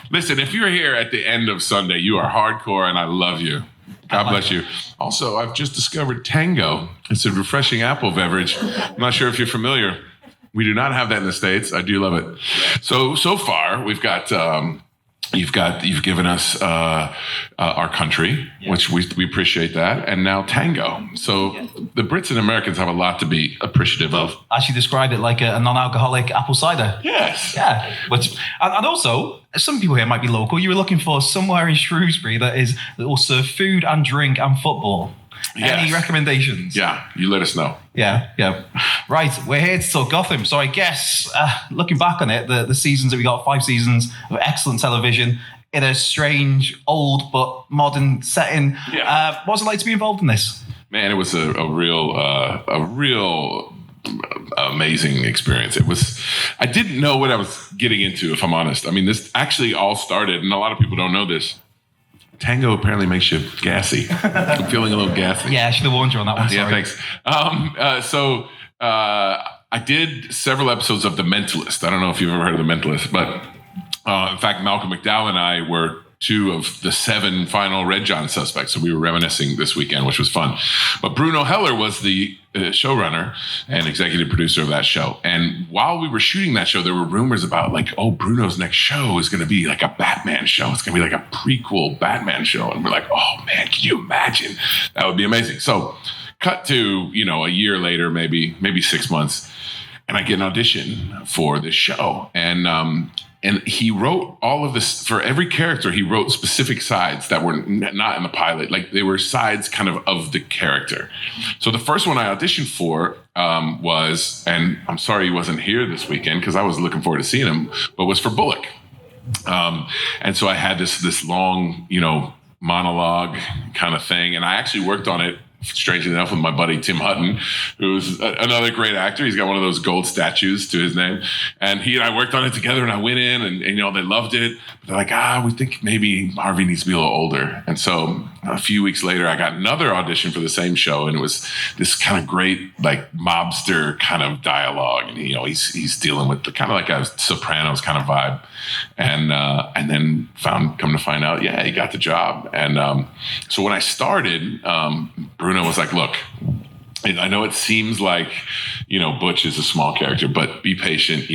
Listen, if you're here at the end of Sunday, you are hardcore, and I love you. God bless you. Also, I've just discovered Tango. It's a refreshing apple beverage. I'm not sure if you're familiar. We do not have that in the States. I do love it. So far, we've got... You've given us our country, which we appreciate that, and now Tango. So the Brits and Americans have a lot to be appreciative of. As you described it, like a non-alcoholic apple cider. Yes. Yeah. And also, some people here might be local. You were looking for somewhere in Shrewsbury that will serve food and drink and football. Yes. Any recommendations? Yeah, you let us know. Yeah. Right, we're here to talk Gotham. So I guess, looking back on it, the seasons that we got, 5 seasons of excellent television in a strange, old but modern setting. Yeah. What was it like to be involved in this? Man, it was a real amazing experience. I didn't know what I was getting into, if I'm honest. I mean, this actually all started, and a lot of people don't know this. Tango apparently makes you gassy. I'm feeling a little gassy. Yeah, I should have warned you on that one. Sorry. Yeah, thanks. I did several episodes of The Mentalist. I don't know if you've ever heard of The Mentalist, but in fact, Malcolm McDowell and I were 2 of the 7 final Red John suspects. So we were reminiscing this weekend, which was fun. But Bruno Heller was the showrunner and executive producer of that show. And while we were shooting that show, there were rumors about Bruno's next show is going to be like a Batman show. It's going to be like a prequel Batman show. And we're like, oh man, can you imagine? That would be amazing. So cut to, a year later, maybe 6 months, and I get an audition for this show. And he wrote all of this for every character. He wrote specific sides that were not in the pilot. Like they were sides kind of the character. So the first one I auditioned for was, and I'm sorry he wasn't here this weekend because I was looking forward to seeing him, but was for Bullock. And so I had this long, monologue kind of thing. And I actually worked on it, strangely enough, with my buddy Tim Hutton, who's another great actor. He's got one of those gold statues to his name. And he and I worked on it together, and I went in and they loved it. But they're like, we think maybe Harvey needs to be a little older. And so a few weeks later, I got another audition for the same show. And it was this kind of great, like mobster kind of dialogue. And, he's dealing with the kind of like a Sopranos kind of vibe. And then come to find out, he got the job. And so when I started, Bruno was like, look, I know it seems like, Butch is a small character, but be patient,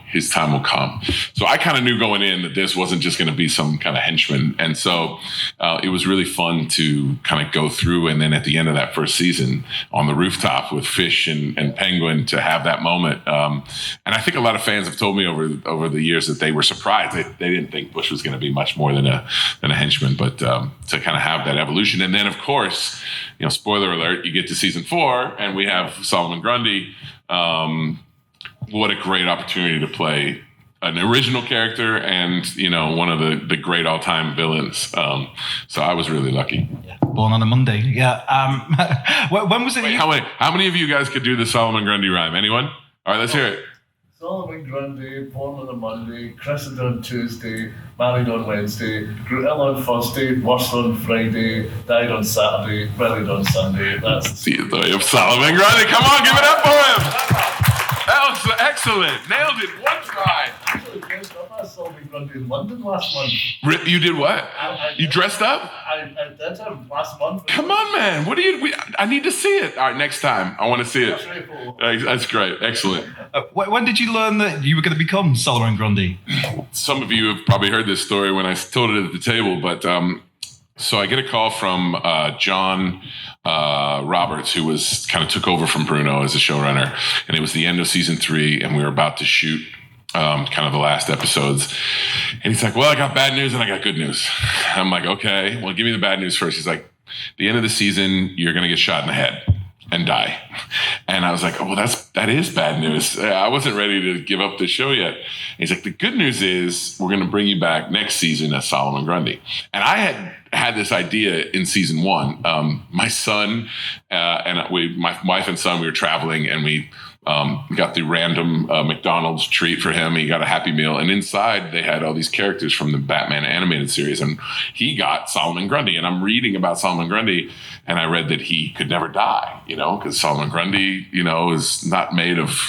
his time will come. So I kind of knew going in that this wasn't just going to be some kind of henchman. And so it was really fun to kind of go through. And then at the end of that first season on the rooftop with Fish and Penguin to have that moment. And I think a lot of fans have told me over the years that they were surprised. They didn't think Butch was going to be much more than a henchman, but to kind of have that evolution. And then, of course, spoiler alert, you get to season 4 and we have Solomon Grundy. What a great opportunity to play an original character and, one of the great all-time villains. So I was really lucky. Born on a Monday. Yeah. When was it? Wait, how many of you guys could do the Solomon Grundy rhyme? Anyone? All right, let's hear it. Solomon Grundy, born on a Monday, christened on Tuesday, married on Wednesday, grew ill on Thursday, worse on Friday, died on Saturday, buried on Sunday. That's the story of Solomon Grundy. Come on, give it up for him. That was excellent. Nailed it. One try. Actually dressed up as Solomon Grundy in London last month. You did what? You dressed up? I did him last month. Come on, man. I need to see it. All right, next time. I want to see it. That's great. Excellent. When did you learn that you were going to become Solomon Grundy? Some of you have probably heard this story when I told it at the table, but so I get a call from John Roberts, who was kind of took over from Bruno as a showrunner, and it was the end of season 3, and we were about to shoot kind of the last episodes. And he's like, well, I got bad news and I got good news. I'm like, okay, well, give me the bad news first. He's like, the end of the season, you're going to get shot in the head and die. And I was like, oh, well, that is bad news. I wasn't ready to give up the show yet. And he's like, the good news is we're going to bring you back next season as Solomon Grundy. And I had this idea in season 1. My son and my wife and son, we were traveling and we got the random McDonald's treat for him. He got a Happy Meal. And inside, they had all these characters from the Batman animated series. And he got Solomon Grundy. And I'm reading about Solomon Grundy, and I read that he could never die, because Solomon Grundy, is not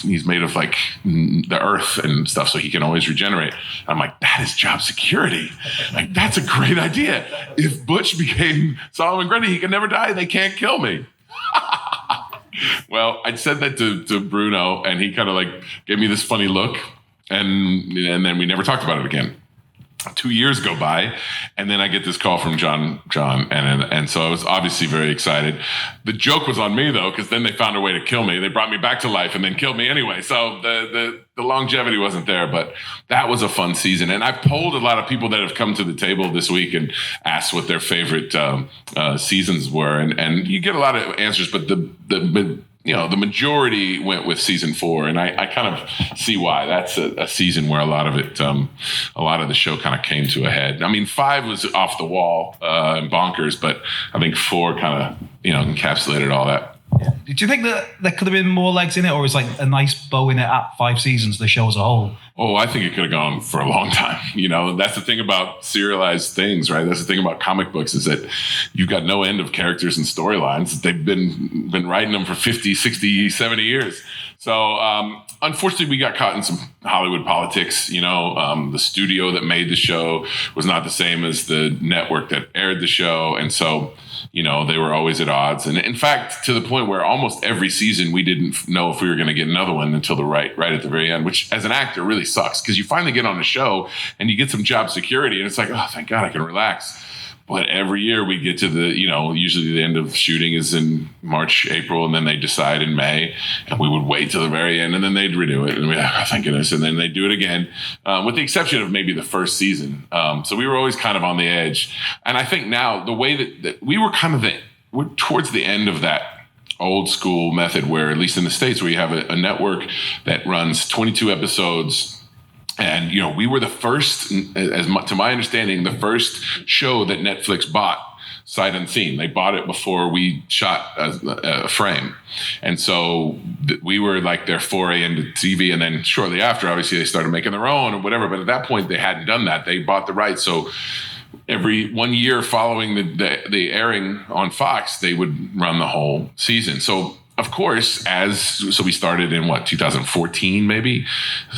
he's made of like the earth and stuff, so he can always regenerate. I'm like, that is job security. Like, that's a great idea. If Butch became Solomon Grundy, he can never die. They can't kill me. Well, I said that to Bruno, and he kind of like gave me this funny look, and then we never talked about it again. 2 years go by, and then I get this call from John, and so I was obviously very excited. The joke was on me though, because then they found a way to kill me. They brought me back to life and then killed me anyway. So the longevity wasn't there, but that was a fun season. And I've polled a lot of people that have come to the table this week and asked what their favorite seasons were, and you get a lot of answers, but the majority went with season 4, and I kind of see why. That's a season where a lot of the show kind of came to a head. I mean, 5 was off the wall and bonkers, but I think 4 kind of encapsulated all that. Yeah. Do you think that there could have been more legs in it, or was like a nice bow in it at 5 seasons, the show as a whole? Oh, I think it could have gone for a long time. That's the thing about serialized things, right? That's the thing about comic books, is that you've got no end of characters and storylines. They've been writing them for 50, 60, 70 years. So unfortunately, we got caught in some Hollywood politics. The studio that made the show was not the same as the network that aired the show. And so, they were always at odds. And in fact, to the point where almost every season we didn't know if we were going to get another one until right at the very end, which as an actor really sucks, because you finally get on the show and you get some job security and it's like, oh, thank God I can relax. But every year we get to usually the end of shooting is in March, April, and then they decide in May, and we would wait till the very end, and then they'd renew it, and we'd like, oh, thank goodness, and then they do it again, with the exception of maybe the first season. So we were always kind of on the edge. And I think now the way that we were we're towards the end of that old school method where, at least in the States, where you have a network that runs 22 episodes. And, we were the first, to my understanding, the first show that Netflix bought sight unseen. They bought it before we shot a frame. And so we were like their foray into TV. And then shortly after, obviously, they started making their own or whatever. But at that point, they hadn't done that. They bought the rights. So every 1 year following the airing on Fox, they would run the whole season. So, of course, so we started in 2014, maybe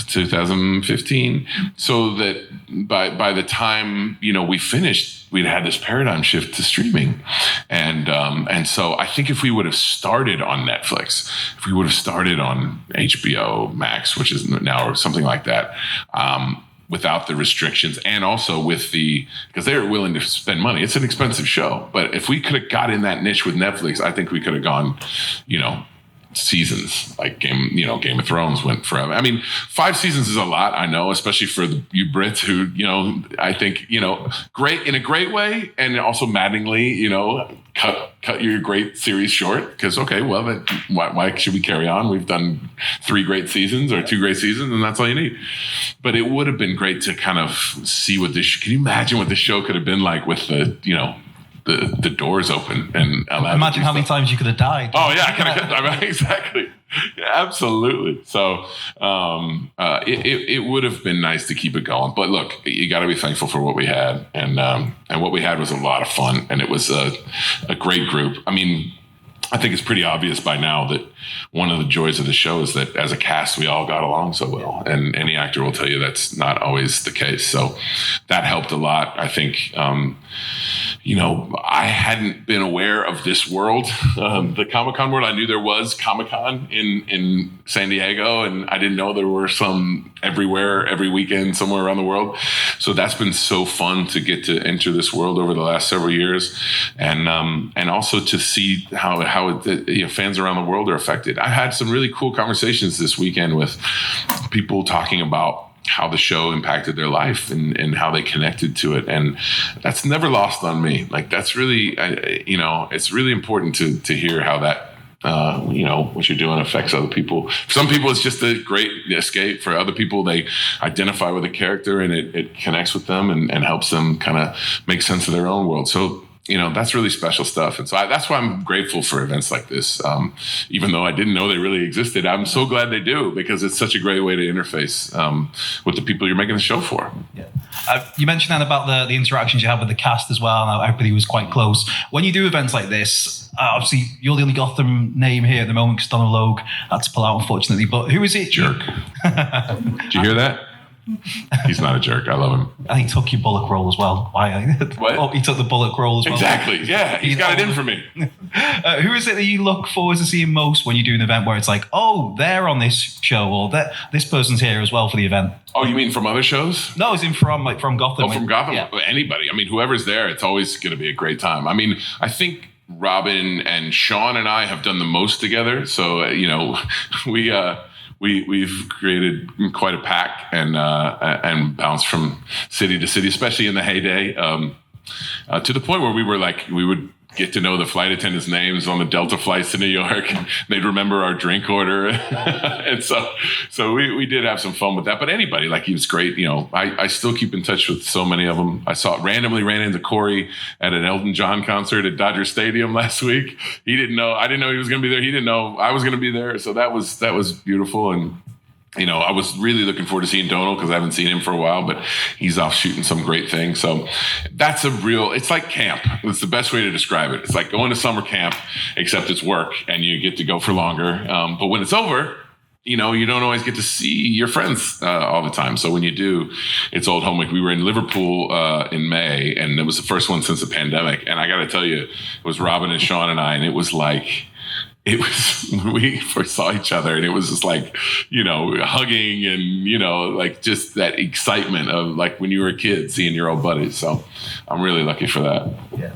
2015. So that by the time, we finished, we'd had this paradigm shift to streaming. And so I think if we would have started on Netflix, if we would have started on HBO Max, which is now or something like that, without the restrictions, and also because they were willing to spend money. It's an expensive show, but if we could have got in that niche with Netflix, I think we could have gone, seasons, like Game of Thrones went forever. I mean, 5 seasons is a lot, I know, especially for you Brits who, I think, great in a great way, and also maddeningly, cut your great series short, because why should we carry on? We've done 3 great seasons or 2 great seasons, and that's all you need. But it would have been great to kind of see can you imagine what the show could have been like with the doors open and imagine how many times you could have died. Oh yeah, exactly. Yeah, absolutely. So it would have been nice to keep it going, but look, you got to be thankful for what we had, and what we had was a lot of fun, and it was a great group. I mean, I think it's pretty obvious by now that one of the joys of the show is that as a cast, we all got along so well. And any actor will tell you that's not always the case. So that helped a lot. I think, I hadn't been aware of this world, the Comic-Con world. I knew there was Comic-Con in San Diego, and I didn't know there were some everywhere, every weekend, somewhere around the world. So that's been so fun to get to enter this world over the last several years. And also to see how fans around the world are affected. I had some really cool conversations this weekend with people talking about how the show impacted their life and how they connected to it. And that's never lost on me. Like, that's really, it's really important to hear how that, what you're doing affects other people. For some people, it's just a great escape. For other people, they identify with a character and it connects with them and helps them kind of make sense of their own world. So that's really special stuff. And so that's why I'm grateful for events like this. Even though I didn't know they really existed, I'm so glad they do, because it's such a great way to interface with the people you're making the show for. Yeah. You mentioned then about the interactions you had with the cast as well. And everybody was quite close. When you do events like this, obviously you're the only Gotham name here at the moment because Donald Logue had to pull out, unfortunately. But who is it? Jerk. Did you hear that? He's not a jerk. I love him. And he took your Bullock role as well. What? Oh, he took the Bullock role as well. Exactly. Yeah, he's got it in for me. Who is it that you look forward to seeing most when you do an event where it's like, oh, they're on this show, or that this person's here as well for the event? Oh, you mean from other shows? No, it's from Gotham. Oh, from Gotham? Yeah. Anybody. I mean, whoever's there, it's always going to be a great time. I mean, I think Robin and Sean and I have done the most together. So, we've created quite a pack and bounced from city to city, especially in the heyday, to the point where we would get to know the flight attendants' names on the Delta flights to New York. They'd remember our drink order. And so we did have some fun with that. But anybody, he was great. I still keep in touch with so many of them. I randomly ran into Corey at an Elton John concert at Dodger Stadium last week. I didn't know he was going to be there. He didn't know I was going to be there. So that was beautiful. And I was really looking forward to seeing Donald because I haven't seen him for a while, but he's off shooting some great things. So that's it's like camp. It's the best way to describe it. It's like going to summer camp, except it's work and you get to go for longer. But when it's over, you don't always get to see your friends all the time. So when you do, it's old home week. We were in Liverpool in May, and it was the first one since the pandemic. And I got to tell you, it was Robin and Sean and I, and it was when we first saw each other, and it was just hugging and, just that excitement of when you were a kid seeing your old buddies. So I'm really lucky for that. Yeah.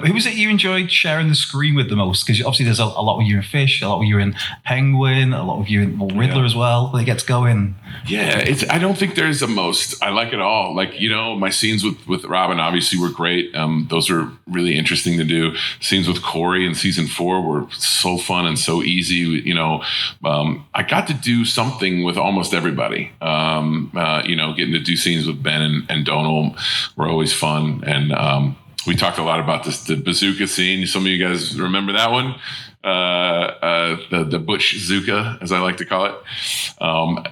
Who was it you enjoyed sharing the screen with the most? Because obviously there's a lot with you in Fish, a lot with you in Penguin, a lot with you in Riddler as well, when it gets going. Yeah, I don't think there's a most. I like it all. My scenes with Robin obviously were great. Those are really interesting to do. Scenes with Corey in season 4 were so fun and so easy. I got to do something with almost everybody. Getting to do scenes with Ben and Donald were always fun. And we talked a lot about the bazooka scene. Some of you guys remember that one? The Butch Zuka, as I like to call it.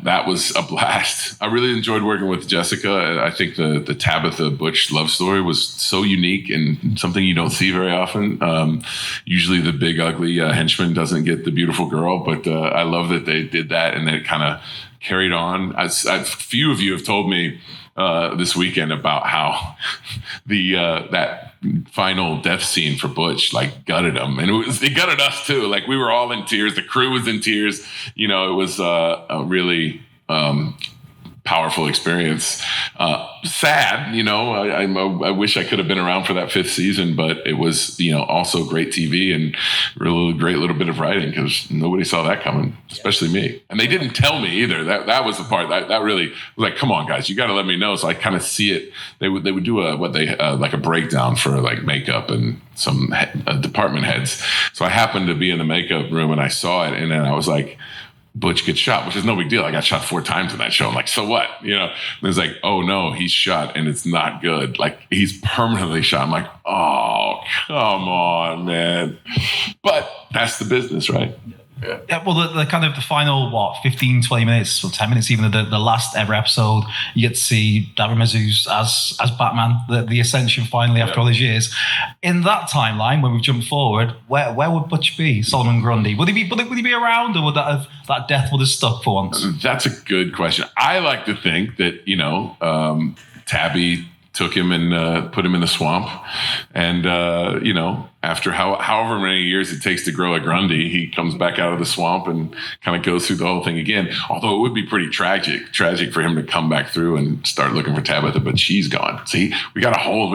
That was a blast. I really enjoyed working with Jessica. I think the Tabitha Butch love story was so unique and something you don't see very often. Usually the big ugly henchman doesn't get the beautiful girl, but I love that they did that and it kind of carried on. A few of you have told me this weekend about how that final death scene for Butch gutted him, and it gutted us too. We were all in tears. The crew was in tears. It was a really powerful experience. Sad, I wish I could have been around for that 5th season, but it was, also great TV and really great little bit of writing because nobody saw that coming, especially me. And they didn't tell me either. That was the part that really was come on, guys, you got to let me know. So I kind of see it. They would do a breakdown for makeup and some department heads. So I happened to be in the makeup room and I saw it, and then I was like, Butch gets shot, which is no big deal. I got shot 4 times in that show. I'm like, so what? And it's oh no, he's shot and it's not good. He's permanently shot. I'm like, oh, come on, man. But that's the business, right? Yeah, well, the kind of the final, 15, 20 minutes or 10 minutes, even the last ever episode, you get to see David Mazouz as Batman, the ascension finally after all these years. In that timeline, when we jump forward, where would Butch be? Solomon Grundy? Would he be around, or would that death would have stuck for once? That's a good question. I like to think that, Tabby took him and put him in the swamp. And, after however many years it takes to grow a Grundy, he comes back out of the swamp and kind of goes through the whole thing again. Although it would be pretty tragic for him to come back through and start looking for Tabitha, but she's gone. See, that's a whole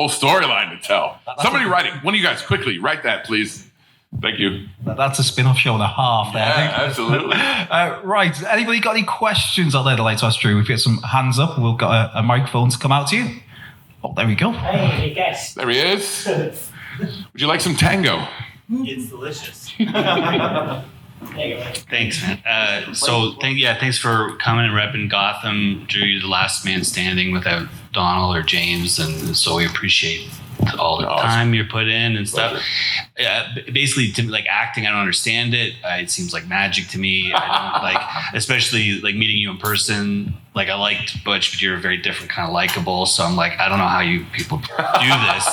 storyline to tell. Somebody write it. One of you guys quickly write that, please. Thank you. That's a spin-off show and a half there. Yeah, absolutely. Right. Anybody got any questions out there they'd like to ask Drew? We've got some hands up. We've got a microphone to come out to you. Oh, there we go. Hey, guess. There he is. Would you like some tango? It's delicious. There you go. Thanks, man. Thanks for coming and repping Gotham. Drew, you're the last man standing without Donald or James, and so we appreciate all the time you're put in and stuff. Basically, to like acting, I don't understand it. It seems like magic to me. I don't like, especially like meeting you in person. Like I liked Butch, but you're very different, kind of likable. So I'm like, I don't know how you people do this.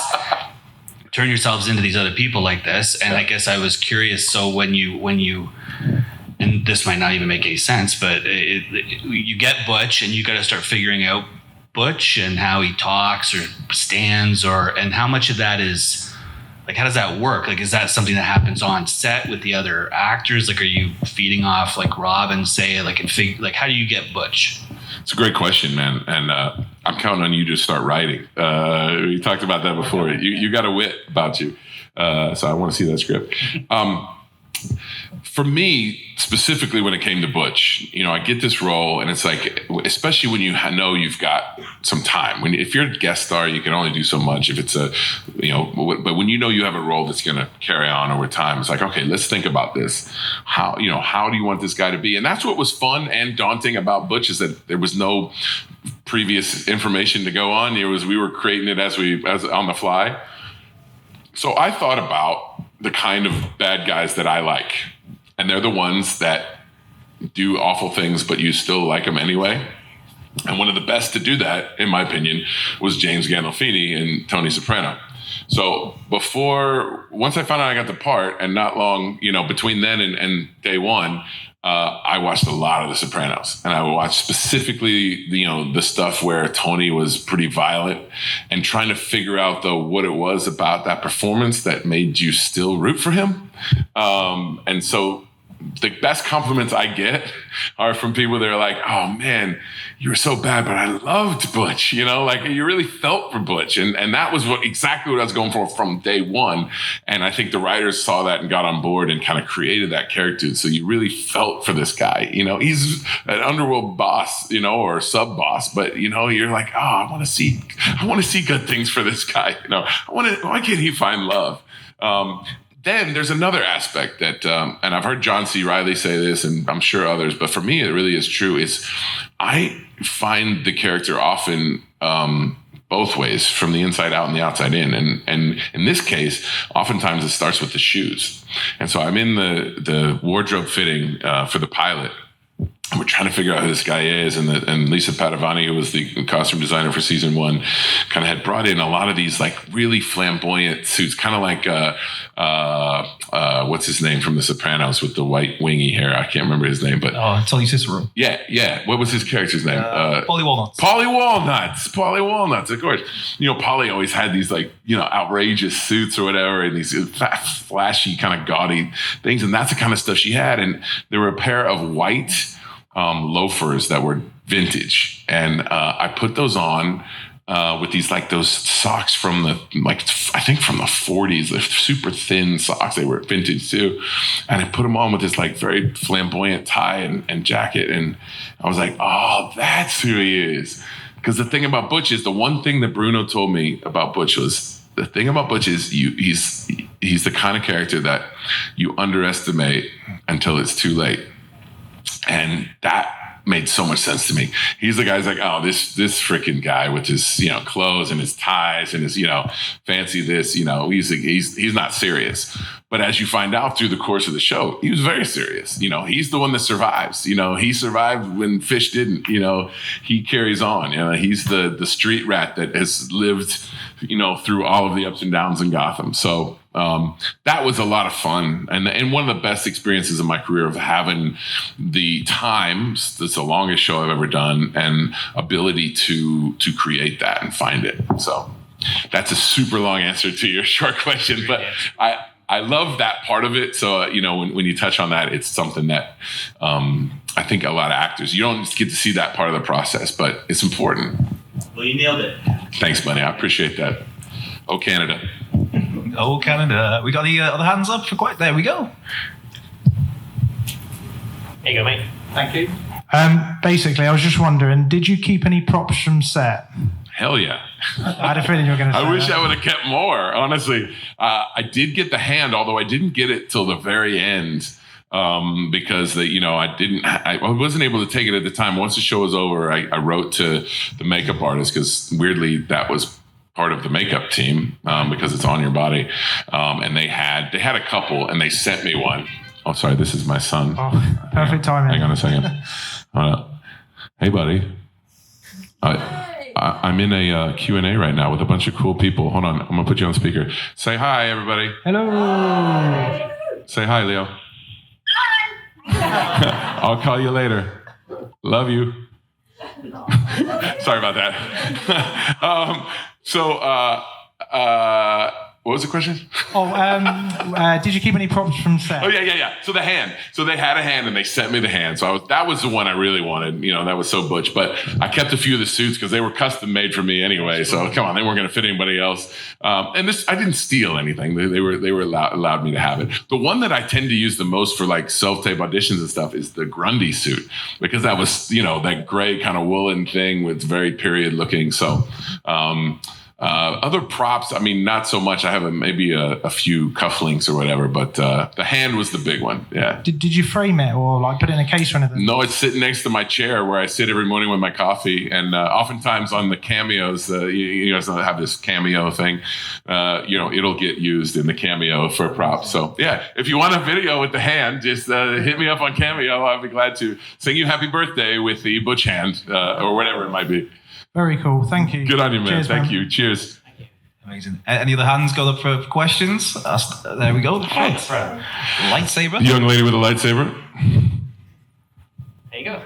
Turn yourselves into these other people like this. And I guess I was curious. So when you, and this might not even make any sense, but you get Butch and you got to start figuring out Butch and how he talks or stands, and how much of that is like, how does that work? Like, is that something that happens on set with the other actors? Like, are you feeding off like Rob and say like, how do you get Butch? It's a great question, man. And I'm counting on you to start writing. We talked about that before. You got a wit about you. So I want to see that script. For me, specifically when it came to Butch, I get this role and it's like, especially when you know you've got some time. If you're a guest star, you can only do so much. If it's but when you know you have a role that's going to carry on over time, it's like, okay, let's think about this. How do you want this guy to be? And that's what was fun and daunting about Butch, is that there was no previous information to go on. We were creating it as on the fly. So I thought about the kind of bad guys that I like. And they're the ones that do awful things, but you still like them anyway. And one of the best to do that, in my opinion, was James Gandolfini and Tony Soprano. So once I found out I got the part, and not long, between then and day one, I watched a lot of The Sopranos, and I would watch specifically, the stuff where Tony was pretty violent, and trying to figure out what it was about that performance that made you still root for him. And so the best compliments I get are from people that are like, oh man, you were so bad, but I loved Butch, like you really felt for Butch. And that was exactly what I was going for from day one. And I think the writers saw that and got on board and kind of created that character. So you really felt for this guy, he's an underworld boss, or sub boss, but you're like, oh, I want to see good things for this guy. Why can't he find love? Then there's another aspect that, and I've heard John C. Reilly say this, and I'm sure others, but for me, it really is true, is I find the character often both ways, from the inside out and the outside in. And in this case, oftentimes it starts with the shoes. And so I'm in the wardrobe fitting for the pilot. We're trying to figure out who this guy is, and Lisa Padovani, who was the costume designer for season one, kind of had brought in a lot of these like really flamboyant suits, kind of like what's his name from The Sopranos with the white wingy hair? I can't remember his name, but Tony Cicero. Yeah. What was his character's name? Polly Walnuts. Polly Walnuts. Of course, Polly always had these like outrageous suits or whatever, and these flashy kind of gaudy things, and that's the kind of stuff she had. And there were a pair of white loafers that were vintage, and I put those on with those socks from the I think from the 40s, the super thin socks. They were vintage too, and I put them on with this like very flamboyant tie and jacket, and I was like, oh, that's who he is. Because the thing about Butch is, the one thing that Bruno told me about Butch was, the thing about Butch is he's the kind of character that you underestimate until it's too late. And that made so much sense to me. He's the guy who's like, oh, this freaking guy with his, clothes and his ties and his, fancy this, he's not serious. But as you find out through the course of the show, he was very serious. He's the one that survives. He survived when Fish didn't. He carries on. He's the street rat that has lived, through all of the ups and downs in Gotham. So that was a lot of fun, and one of the best experiences of my career, of having the time. It's the longest show I've ever done, and ability to create that and find it. So that's a super long answer to your short question, but I love that part of it. So, when you touch on that, it's something that I think a lot of actors, you don't get to see that part of the process, but it's important. Well, you nailed it. Thanks, buddy. I appreciate that. Oh, Canada. Oh, Canada. We got the other hands up for there we go. There you go, mate. Thank you. Basically, I was just wondering, did you keep any props from set? Hell yeah. I had a feeling you were going to say I wish that. I would have kept more, honestly. I did get the hand, although I didn't get it till the very end, because I wasn't able to take it at the time. Once the show was over, I wrote to the makeup artist, because weirdly that was part of the makeup team because it's on your body. And they had a couple, and they sent me one. Oh, sorry, this is my son. Oh, perfect timing. Hang on a second. Hey, buddy. I'm in a Q&A right now with a bunch of cool people. Hold on. I'm going to put you on speaker. Say hi, everybody. Hello. Say hi, Leo. Hi. I'll call you later. Love you. Sorry about that. What was the question? Did you keep any props from set? Oh, yeah. So the hand. So they had a hand, and they sent me the hand. So that was the one I really wanted. That was so Butch. But I kept a few of the suits because they were custom made for me anyway. So come on, they weren't going to fit anybody else. And this, I didn't steal anything. They were allowed me to have it. The one that I tend to use the most for like self-tape auditions and stuff is the Grundy suit, because that was that gray kind of woolen thing with very period looking. So. Other props, I mean, not so much. I have maybe a few cufflinks or whatever, but the hand was the big one. Yeah. Did you frame it or like put it in a case or anything? No, it's sitting next to my chair where I sit every morning with my coffee, and oftentimes on the cameos, you guys have this cameo thing. It'll get used in the cameo for props. So yeah, if you want a video with the hand, just hit me up on Cameo. I'll be glad to sing you happy birthday with the Butch hand or whatever it might be. Very cool. Thank you. Good on you, man. Cheers, Thank man. you. Cheers. Amazing. Any other hands got up for questions? There we go. Lightsaber. The young lady with a lightsaber. There you go.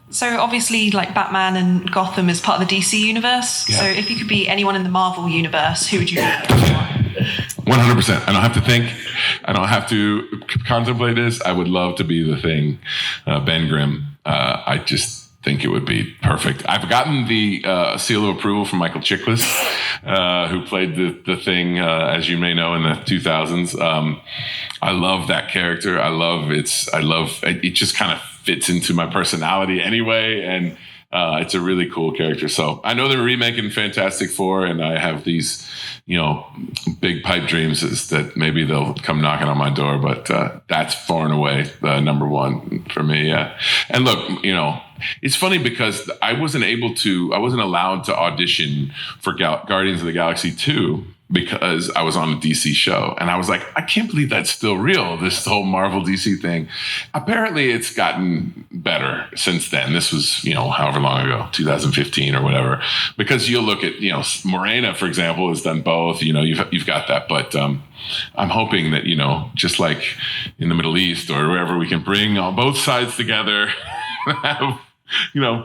So obviously, like Batman and Gotham is part of the DC universe. Yeah. So if you could be anyone in the Marvel universe, who would you be? 100%. I don't have to think. I don't have to contemplate this. I would love to be the Thing, Ben Grimm. I just think it would be perfect. I've gotten the seal of approval from Michael Chiklis, who played the Thing, as you may know, in the 2000s. I love that character. It just kind of fits into my personality anyway, and it's a really cool character. So I know they're remaking Fantastic Four, and I have these, big pipe dreams is that maybe they'll come knocking on my door, but that's far and away number one for me. Yeah. And look, it's funny because I wasn't allowed to audition for Guardians of the Galaxy 2 because I was on a DC show. And I was like, I can't believe that's still real, this whole Marvel DC thing. Apparently it's gotten better since then. This was, however long ago, 2015 or whatever. Because you'll look at, Morena, for example, has done both. You've got that. But I'm hoping that, just like in the Middle East or wherever, we can bring on both sides together, have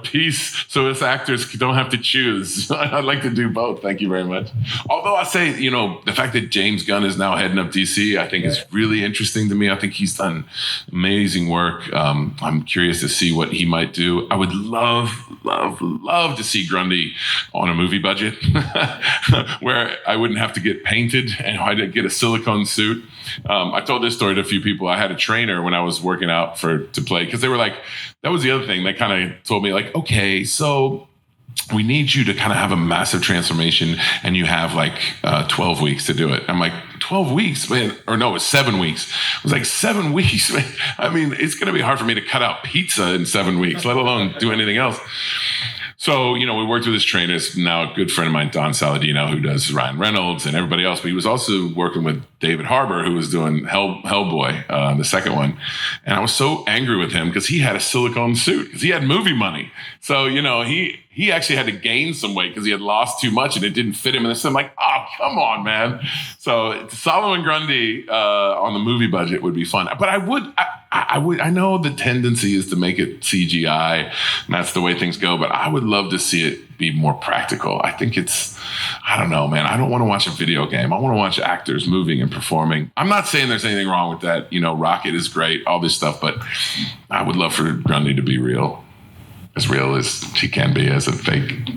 peace, so us actors don't have to choose. I'd like to do both. Thank you very much. Although I say, the fact that James Gunn is now heading up DC, I think is really interesting to me. I think he's done amazing work. I'm curious to see what he might do. I would love to see Grundy on a movie budget where I wouldn't have to get painted and I'd get a silicone suit. I told this story to a few people. I had a trainer when I was working out to play, because they were like, that was the other thing. They kind of told me like, okay, so we need you to kind of have a massive transformation and you have like 12 weeks to do it. I'm like, 12 weeks, man. Or no, it's 7 weeks. I was like, 7 weeks, man. I mean, it's going to be hard for me to cut out pizza in 7 weeks, let alone do anything else. So, we worked with this trainer. It's now a good friend of mine, Don Saladino, who does Ryan Reynolds and everybody else. But he was also working with David Harbour, who was doing Hellboy, the second one. And I was so angry with him because he had a silicone suit because he had movie money. So, he actually had to gain some weight because he had lost too much and it didn't fit him. And so I'm like, oh, come on, man. So Solomon Grundy on the movie budget would be fun. But I know the tendency is to make it CGI, and that's the way things go. But I would love to see it be more practical. I think I don't know, man. I don't want to watch a video game. I want to watch actors moving and performing. I'm not saying there's anything wrong with that. Rocket is great, all this stuff. But I would love for Grundy to be real as she can be as a fake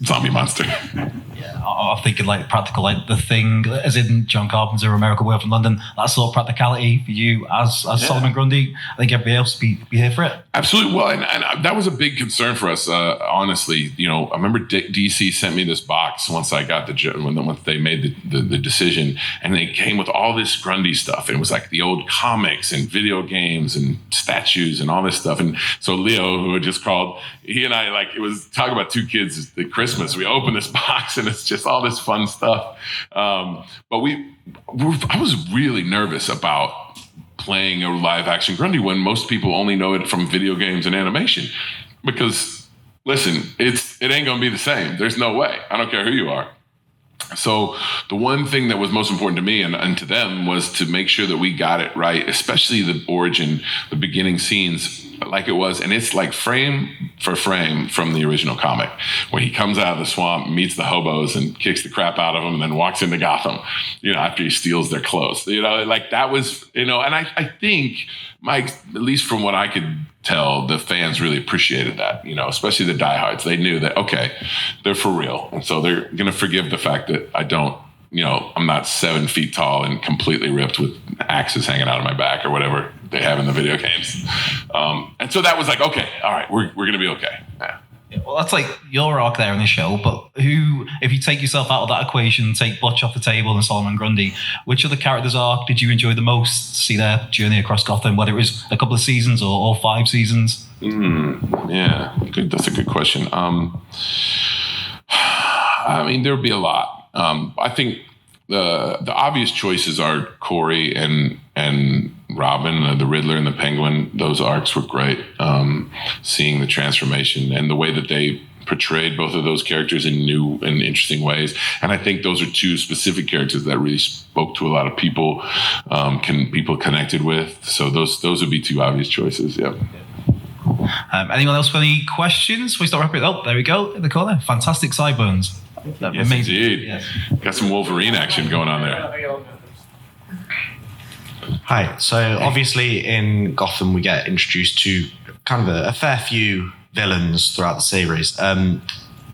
zombie monster. Yeah, I'm thinking like practical, like The Thing, as in John Carpenter, American Werewolf in London. That sort of practicality for you as Solomon Grundy. I think everybody else be here for it. Absolutely. Well, and that was a big concern for us. Honestly, I remember DC sent me this box once I got once they made the decision, and they came with all this Grundy stuff. And it was like the old comics and video games and statues and all this stuff. And so Leo, who had just called, he and I, like, it was talking about two kids at Christmas. We opened this box and it's just all this fun stuff. But I was really nervous about playing a live action Grundy when most people only know it from video games and animation. Because, listen, it ain't going to be the same. There's no way. I don't care who you are. So the one thing that was most important to me and to them was to make sure that we got it right, especially the origin, the beginning scenes, like it was. And it's like frame for frame from the original comic, where he comes out of the swamp, meets the hobos and kicks the crap out of them and then walks into Gotham, after he steals their clothes. Like that was, and I think, Mike, at least from what I could tell, the fans really appreciated that, especially the diehards. They knew that, okay, they're for real. And so they're going to forgive the fact that I don't, I'm not 7 feet tall and completely ripped with axes hanging out of my back or whatever they have in the video games. And so that was like, okay, all right, we're going to be okay. Yeah. Well, that's like your arc there in the show, but who, if you take yourself out of that equation, take Butch off the table and Solomon Grundy, which other characters' arc did you enjoy the most? See their journey across Gotham, whether it was a couple of seasons or all 5 seasons? Yeah, good. That's a good question. I mean, there would be a lot. I think the obvious choices are Corey and Robin, the Riddler and the Penguin. Those arcs were great. Seeing the transformation and the way that they portrayed both of those characters in new and interesting ways. And I think those are 2 specific characters that really spoke to a lot of people, people connected with. So those would be 2 obvious choices. Yeah. Anyone else with any questions? We start wrapping it up. There we go in the corner. Fantastic sideburns. Yes, amazing. Indeed. Yes. Got some Wolverine action going on there. Hi. So obviously in Gotham we get introduced to kind of a fair few villains throughout the series.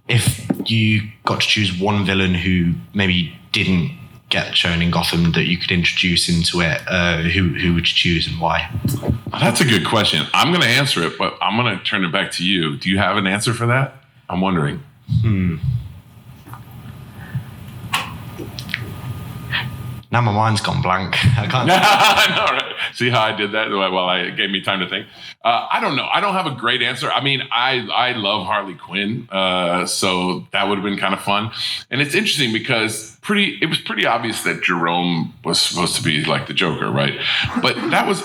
If you got to choose one villain who maybe didn't get shown in Gotham that you could introduce into it, who would you choose and why? That's a good question. I'm going to answer it, but I'm going to turn it back to you. Do you have an answer for that? I'm wondering. Now my mind's gone blank. I can't. I know, right? See how I did that? Well, it gave me time to think. I don't know. I don't have a great answer. I mean, I love Harley Quinn, so that would have been kind of fun. And it's interesting because it was pretty obvious that Jerome was supposed to be like the Joker, right? But that was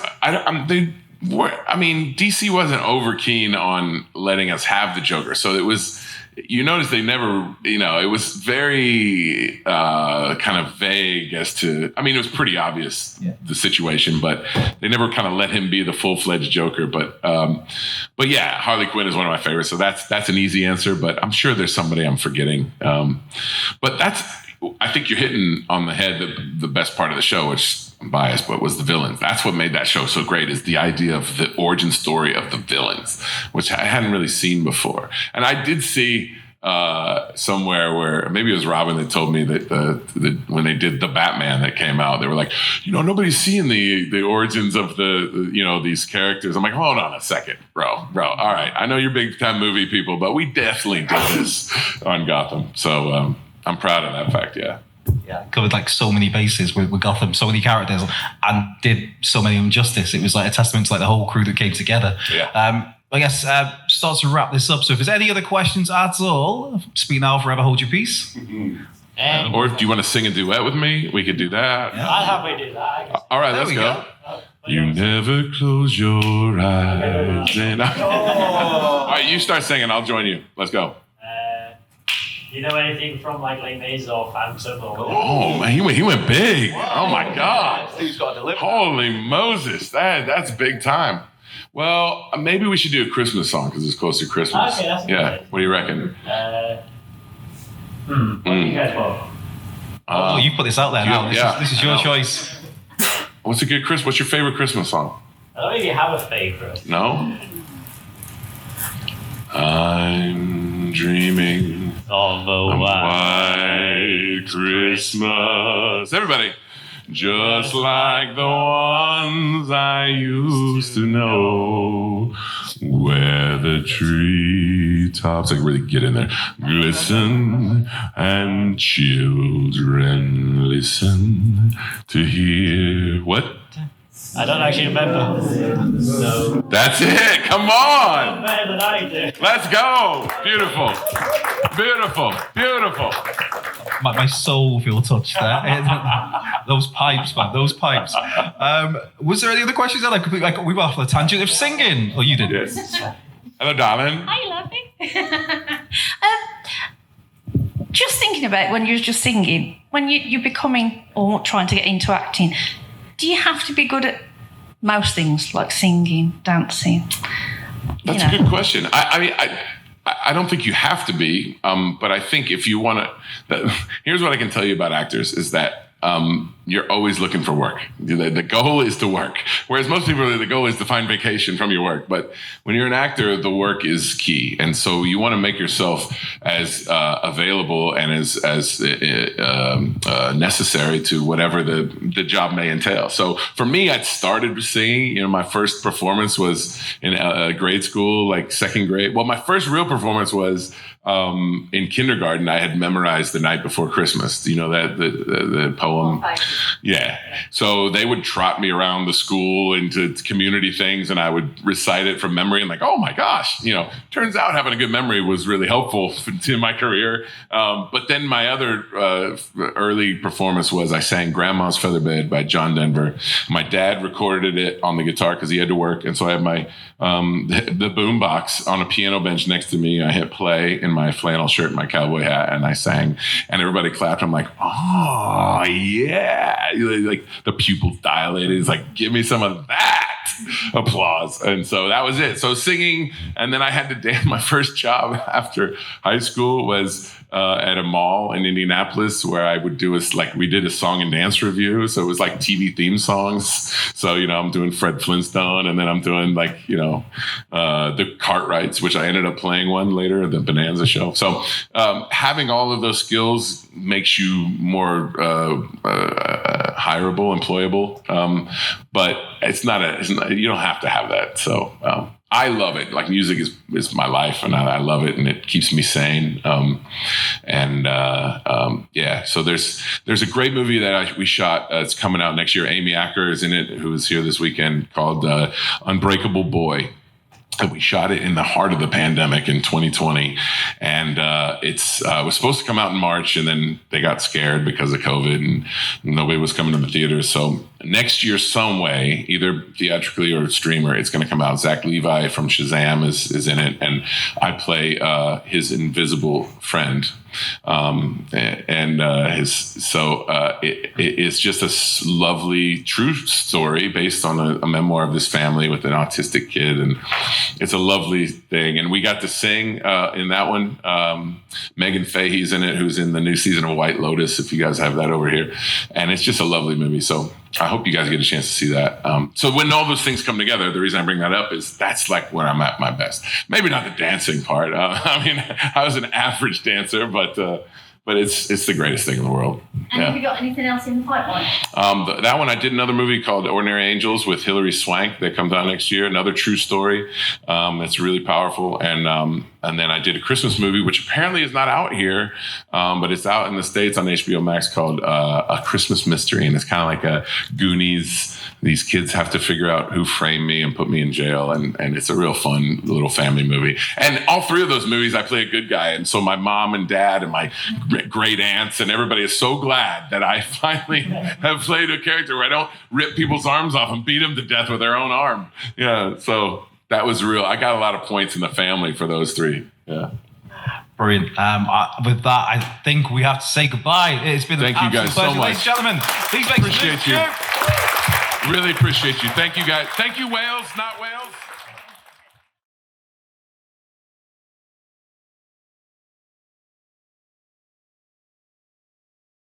DC wasn't over keen on letting us have the Joker, so it was. You notice they never, it was very kind of vague as to, I mean, it was pretty obvious, the situation, but they never kind of let him be the full-fledged Joker. But yeah, Harley Quinn is one of my favorites. So that's an easy answer, but I'm sure there's somebody I'm forgetting. But I think you're hitting on the head the best part of the show, which I'm biased, but was the villains. That's what made that show so great, is the idea of the origin story of the villains, which I hadn't really seen before. And I did see somewhere where maybe it was Robin that told me that when they did the Batman that came out, they were like, nobody's seeing the origins of these characters. I'm like, hold on a second, bro. All right, I know you're big time movie people, but we definitely did this on Gotham. So I'm proud of that fact. Yeah. Yeah, covered like so many bases with Gotham, so many characters, and did so many of them justice. It was like a testament to like the whole crew that came together. Yeah. I guess start to wrap this up. So if there's any other questions at all, speak now, forever hold your peace. Or if you want to sing a duet with me, we could do that. Yeah. I'll happily do that. All right, let's go. You never close your eyes. All right, you start singing. I'll join you. Let's go. Do you know anything from like Les Mis or Phantom? Oh man, he went big. Wow. Oh my God. He's got to deliver. Holy Moses, that's big time. Well, maybe we should do a Christmas song because it's close to Christmas. Okay, that's yeah. good. What do you reckon? What do you guys want? You put this out there now. This is your choice. What's your favorite Christmas song? I don't really have a favorite. No? I'm dreaming of a white Christmas. Everybody. Just like the ones I used to know, where the treetops, I can really get in there, glisten, and children listen to hear what? I don't actually remember. So That's it. Come on. better than I do. Let's go. Beautiful. Beautiful. Beautiful. My soul feel touched there. Those pipes, man. Those pipes. Was there any other questions? Like we were off the tangent of singing. Oh, you did. Yes. Hello, darling. Hi, lovely. Just thinking about when you're just singing, when you're becoming or trying to get into acting, do you have to be good at most things like singing, dancing? That's a good question. I mean, I don't think you have to be, but I think if you want to, here's what I can tell you about actors is that you're always looking for work. The goal is to work. Whereas most people, the goal is to find vacation from your work. But when you're an actor, the work is key. And so you want to make yourself as available and as necessary to whatever the job may entail. So for me, I started singing. You know, my first performance was in grade school, like second grade. Well, my first real performance was in kindergarten. I had memorized The Night Before Christmas. You know, that the poem. Yeah. So they would trot me around the school into community things and I would recite it from memory and like, oh my gosh, you know, turns out having a good memory was really helpful to my career. But then my other early performance was I sang Grandma's Featherbed by John Denver. My dad recorded it on the guitar because he had to work. And so I had my the boom box on a piano bench next to me. I hit play in my flannel shirt and my cowboy hat and I sang and everybody clapped. I'm like, oh yeah. Like the pupils dilated. It's like, give me some of that applause. And so that was it. So singing. And then I had to dance. My first job after high school was at a mall in Indianapolis where I would do we did a song and dance review. So it was like TV theme songs. So, you know, I'm doing Fred Flintstone and then I'm doing like, you know, the Cartwrights, which I ended up playing one later, the Bonanza show. So having all of those skills makes you more hireable, employable. But it's not, you don't have to have that. So I love it. Like music is my life and I love it and it keeps me sane. Yeah, so there's a great movie that we shot. It's coming out next year. Amy Acker is in it, who is here this weekend, called Unbreakable Boy. And we shot it in the heart of the pandemic in 2020. And it was supposed to come out in March, and then they got scared because of COVID and nobody was coming to the theaters. So next year, some way, either theatrically or streamer, it's going to come out. Zach Levi from Shazam is in it. And I play his invisible friend. It's just a lovely true story based on a memoir of this family with an autistic kid, and it's a lovely thing. And we got to sing in that one. Megan Fahey's in it, who's in the new season of White Lotus, if you guys have that over here. And it's just a lovely movie. So I hope you guys get a chance to see that. So when all those things come together, the reason I bring that up is that's like where I'm at my best. Maybe not the dancing part. I mean, I was an average dancer, but it's the greatest thing in the world. And have you got anything else in the pipeline? That one, I did another movie called Ordinary Angels with Hilary Swank that comes out next year. Another true story. It's really powerful. And then I did a Christmas movie, which apparently is not out here, but it's out in the States on HBO Max called A Christmas Mystery. And it's kind of like a Goonies. These kids have to figure out who framed me and put me in jail. And it's a real fun little family movie. And all three of those movies, I play a good guy. And so my mom and dad and my great aunts and everybody is so glad that I finally have played a character where I don't rip people's arms off and beat them to death with their own arm. Yeah, so that was real. I got a lot of points in the family for those three. Yeah. Brilliant. With that, I think we have to say goodbye. It's been Thank an you guys absolute pleasure. so much. Ladies and gentlemen, please make Appreciate you. Really appreciate you. Thank you guys. Thank you, Wales, not Wales.